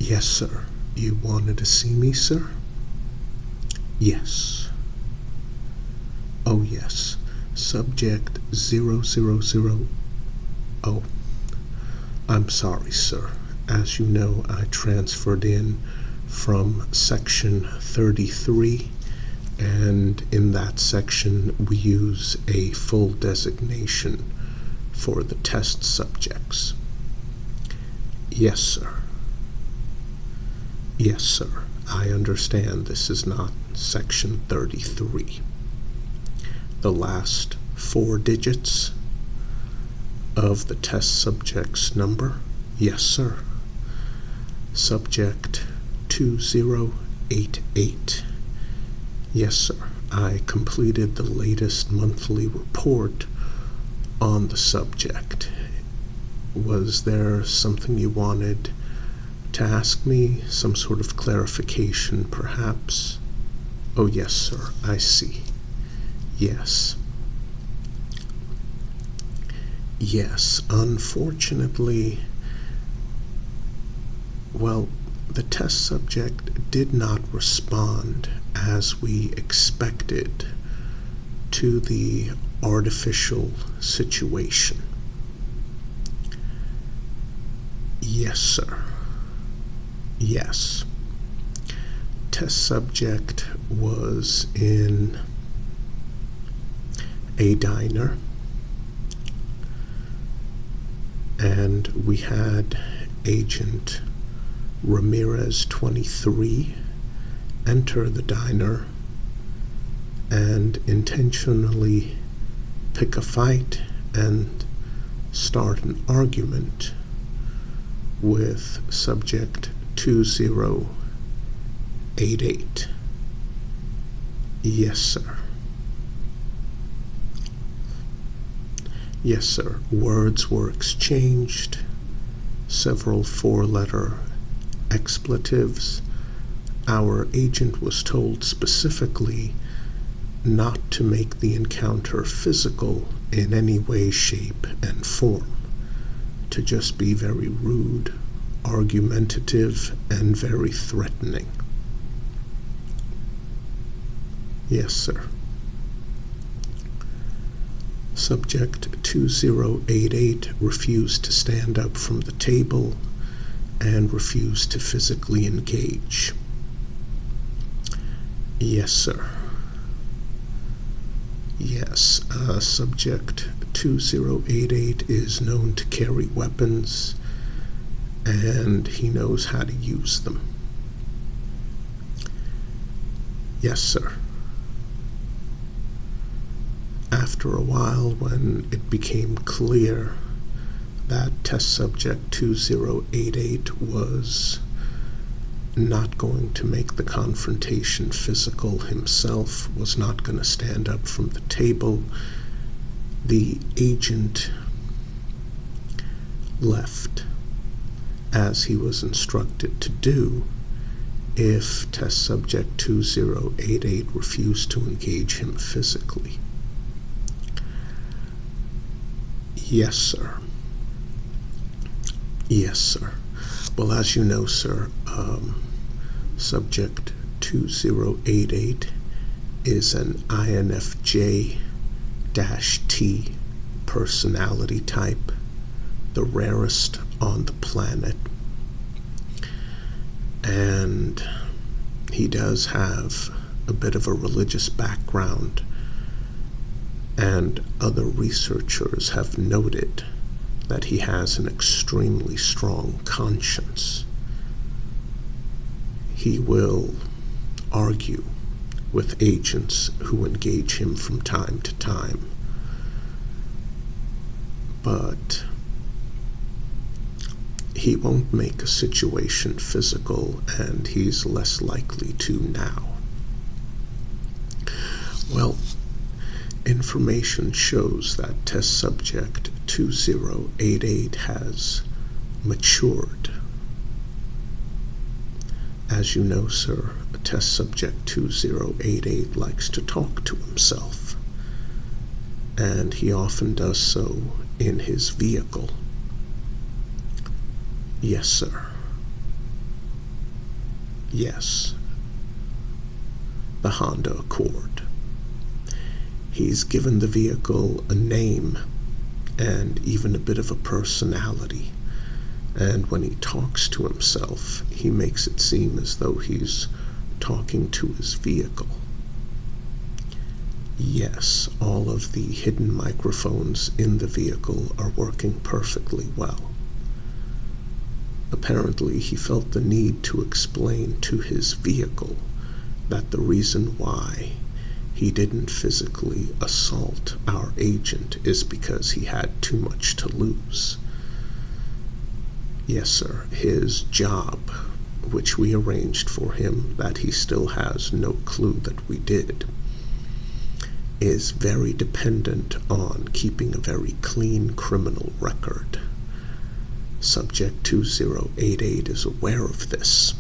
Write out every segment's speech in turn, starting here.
Yes, sir. You wanted to see me, sir? Yes. Oh, yes. Subject 000. Oh, I'm sorry, sir. As you know, I transferred in from section 33, and in that section we use a full designation for the test subjects. Yes, sir. Yes, sir. I understand this is not section 33. The last 4 digits of the test subject's number? Yes, sir. Subject 2088. Yes, sir. I completed the latest monthly report on the subject. Was there something you wanted to ask me? Some sort of clarification, perhaps? Oh, yes, sir. I see. Yes. Yes, unfortunately, well, the test subject did not respond as we expected to the artificial situation. Yes, sir. Yes. Test subject was in a diner, and we had Agent Ramirez 23 enter the diner and intentionally pick a fight and start an argument with subject 2088. Yes, sir. Yes, sir. Words were exchanged, several 4-letter expletives. Our agent was told specifically not to make the encounter physical in any way, shape, and form, to just be very rude, argumentative, and very threatening. Yes, sir. Subject 2088 refused to stand up from the table and refused to physically engage. Yes, sir. Yes, subject 2088 is known to carry weapons, and he knows how to use them. Yes, sir. After a while, when it became clear that test subject 2088 was not going to make the confrontation physical himself, was not going to stand up from the table, the agent left, as he was instructed to do if test subject 2088 refused to engage him physically. Yes, sir. Yes, sir. Well, as you know, sir, subject 2088 is an INFJ-T personality type, the rarest on the planet. And he does have a bit of a religious background, and other researchers have noted that he has an extremely strong conscience. He will argue with agents who engage him from time to time, but he won't make a situation physical, and he's less likely to now. Well, information shows that test subject 2088 has matured. As you know, sir, test subject 2088 likes to talk to himself, and he often does so in his vehicle. Yes, sir. Yes, the Honda Accord. He's given the vehicle a name and even a bit of a personality. And when he talks to himself, he makes it seem as though he's talking to his vehicle. Yes, all of the hidden microphones in the vehicle are working perfectly well. Apparently, he felt the need to explain to his vehicle that the reason why he didn't physically assault our agent is because he had too much to lose. Yes, sir, his job, which we arranged for him that he still has no clue that we did, is very dependent on keeping a very clean criminal record. Subject 2088 is aware of this.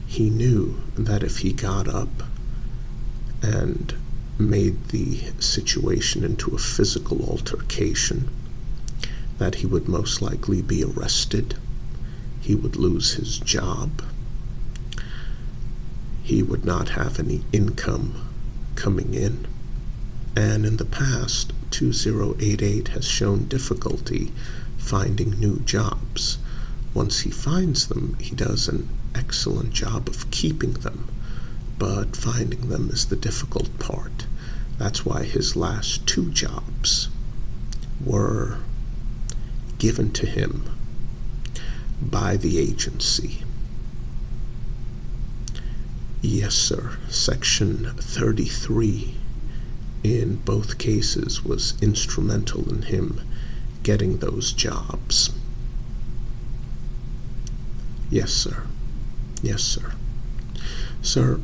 He knew that if he got up and made the situation into a physical altercation, that he would most likely be arrested, he would lose his job, he would not have any income coming in, and in the past, 2088 has shown difficulty finding new jobs. Once he finds them, he does an excellent job of keeping them, but finding them is the difficult part. That's why his last 2 jobs were given to him by the agency. Yes, sir. Section 33 in both cases was instrumental in him getting those jobs. Yes, sir. Yes, sir. Sir,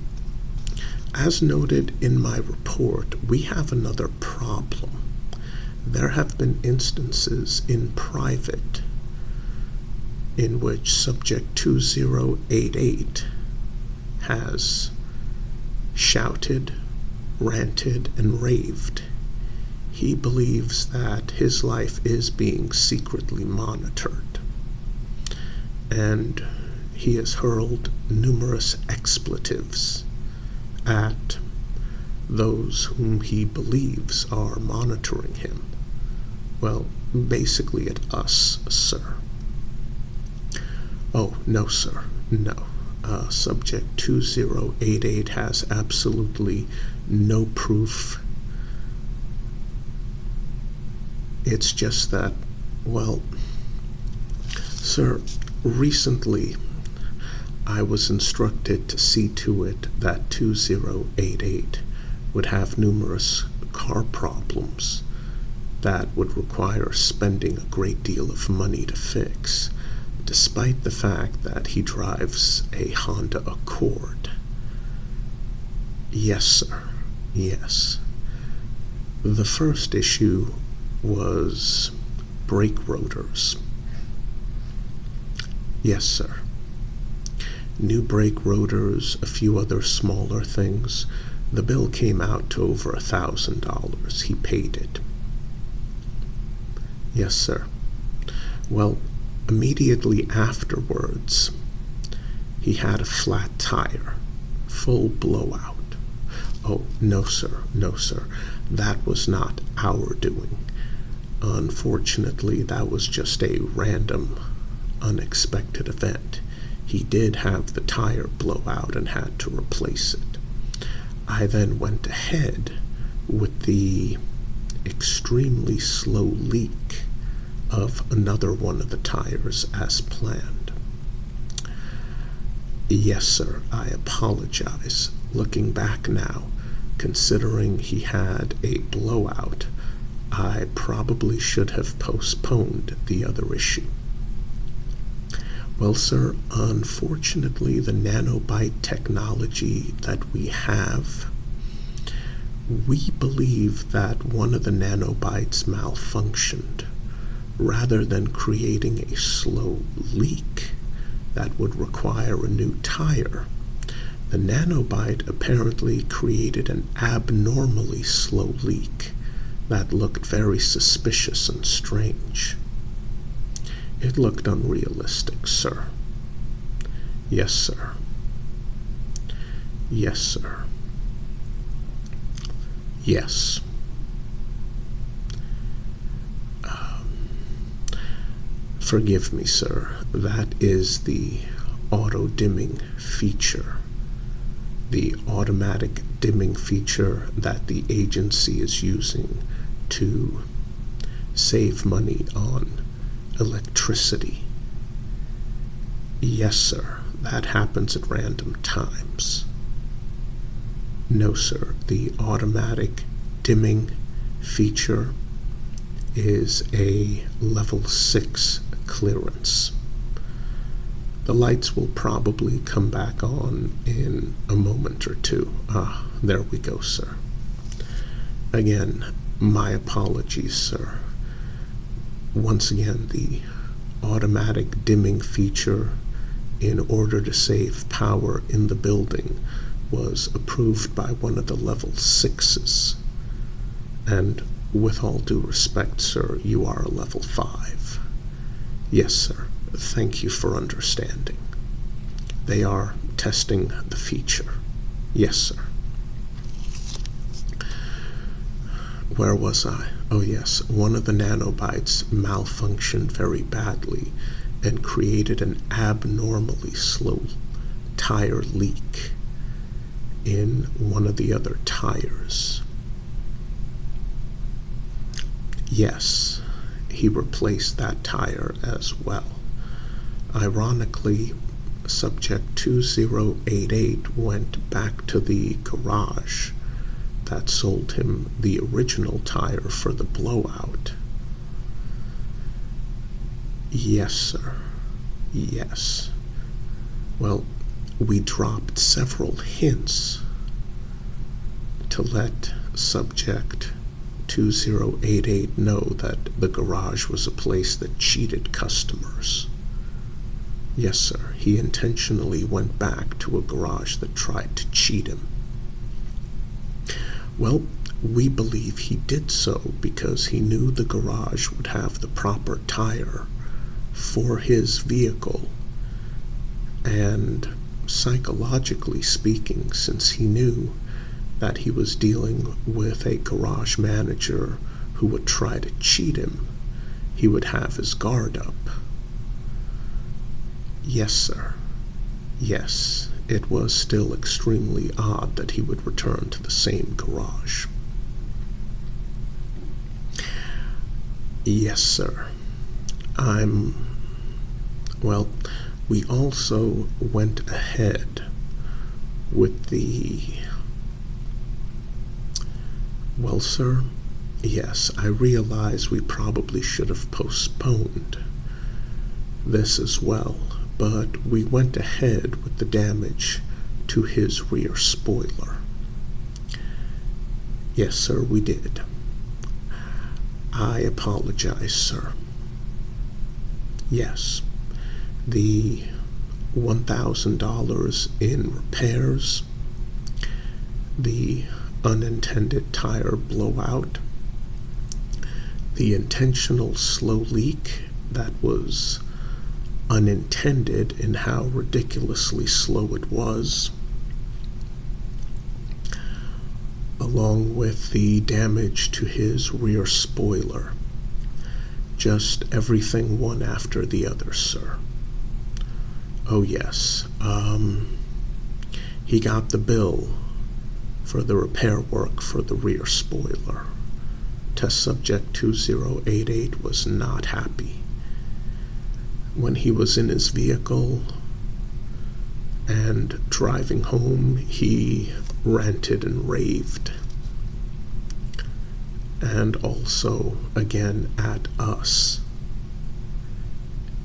as noted in my report, we have another problem. There have been instances in private in which subject 2088 has shouted, ranted, and raved. He believes that his life is being secretly monitored, and he has hurled numerous expletives at those whom he believes are monitoring him. Well, basically at us, sir. Oh, no, sir, no. Subject 2088 has absolutely no proof. It's just that, well, sir, recently I was instructed to see to it that 2088 would have numerous car problems that would require spending a great deal of money to fix, despite the fact that he drives a Honda Accord. Yes, sir. Yes. The first issue was brake rotors. Yes, sir. New brake rotors, a few other smaller things. The bill came out to over $1,000. He paid it. Yes, sir. Well, immediately afterwards, he had a flat tire, full blowout. Oh, no, sir, no, sir. That was not our doing. Unfortunately, that was just a random, unexpected event. He did have the tire blow out and had to replace it. I then went ahead with the extremely slow leak of another one of the tires as planned. Yes, sir, I apologize. Looking back now, considering he had a blowout, I probably should have postponed the other issue. Well, sir, unfortunately, the nanobite technology that we have, we believe that one of the nanobites malfunctioned. Rather than creating a slow leak that would require a new tire, the nanobite apparently created an abnormally slow leak that looked very suspicious and strange. It looked unrealistic, sir. Yes, sir. Yes, sir. Yes. Forgive me, sir. That is the auto-dimming feature. The automatic dimming feature that the agency is using to save money on electricity. Yes, sir. That happens at random times. No, sir. The automatic dimming feature is a level 6 clearance. The lights will probably come back on in a moment or two. There we go, sir. Again, my apologies, sir. Once again, the automatic dimming feature, in order to save power in the building, was approved by one of the level 6s. And with all due respect, sir, you are a level 5. Yes, sir. Thank you for understanding. They are testing the feature. Yes, sir. Where was I? Oh, yes. One of the nanobites malfunctioned very badly and created an abnormally slow tire leak in one of the other tires. Yes, he replaced that tire as well. Ironically, subject 2088 went back to the garage that sold him the original tire for the blowout. Yes, sir. Yes. Well, we dropped several hints to let subject 2088 know that the garage was a place that cheated customers. Yes, sir. He intentionally went back to a garage that tried to cheat him. Well, we believe he did so because he knew the garage would have the proper tire for his vehicle, and psychologically speaking, since he knew that he was dealing with a garage manager who would try to cheat him, he would have his guard up. Yes, sir. Yes, it was still extremely odd that he would return to the same garage. Yes, sir. Well, we also went ahead with well, sir, yes, I realize we probably should have postponed this as well, but we went ahead with the damage to his rear spoiler. Yes, sir, we did. I apologize, sir. Yes, the $1,000 in repairs, the unintended tire blowout, the intentional slow leak that was unintended in how ridiculously slow it was, along with the damage to his rear spoiler. Just everything one after the other, sir. Oh, yes. He got the bill for the repair work for the rear spoiler. Test subject 2088 was not happy. When he was in his vehicle and driving home, he ranted and raved. And also, again, at us.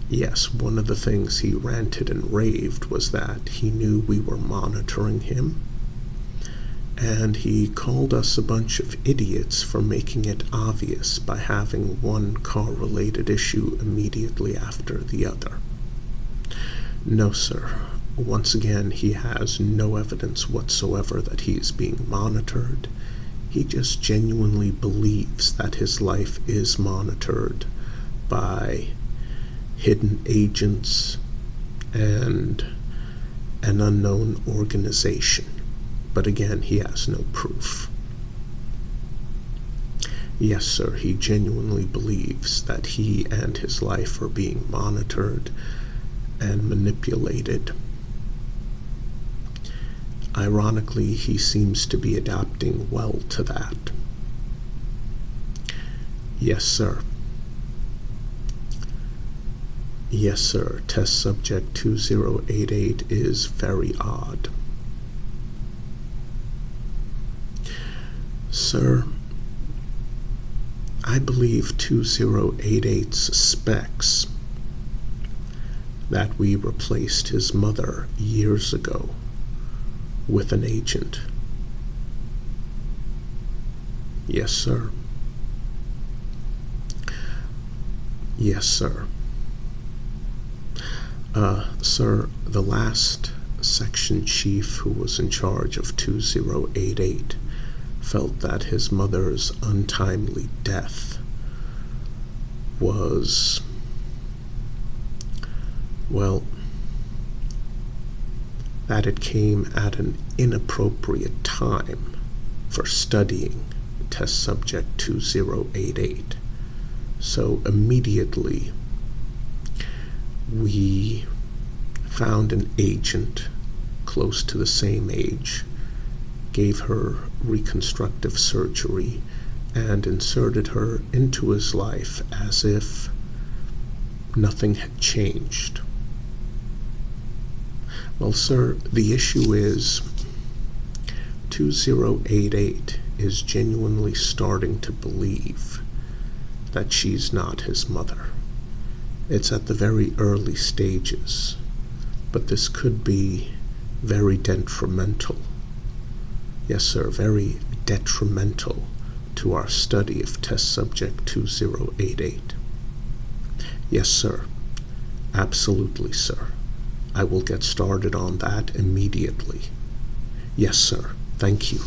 Yes, one of the things he ranted and raved was that he knew we were monitoring him, and he called us a bunch of idiots for making it obvious by having one car-related issue immediately after the other. No, sir. Once again, he has no evidence whatsoever that he is being monitored. He just genuinely believes that his life is monitored by hidden agents and an unknown organization. But again, he has no proof. Yes, sir, he genuinely believes that he and his life are being monitored and manipulated. Ironically, he seems to be adapting well to that. Yes, sir. Yes, sir. Test subject 2088 is very odd. Sir, I believe 2088 suspects that we replaced his mother years ago with an agent. Yes, sir. Yes, sir. Sir, the last section chief who was in charge of 2088 felt that his mother's untimely death was, well, that it came at an inappropriate time for studying test subject 2088. So immediately we found an agent close to the same age, gave her reconstructive surgery, and inserted her into his life as if nothing had changed. Well, sir, the issue is 2088 is genuinely starting to believe that she's not his mother. It's at the very early stages, but this could be very detrimental. Yes, sir, very detrimental to our study of test subject 2088. Yes, sir. Absolutely, sir. I will get started on that immediately. Yes, sir. Thank you.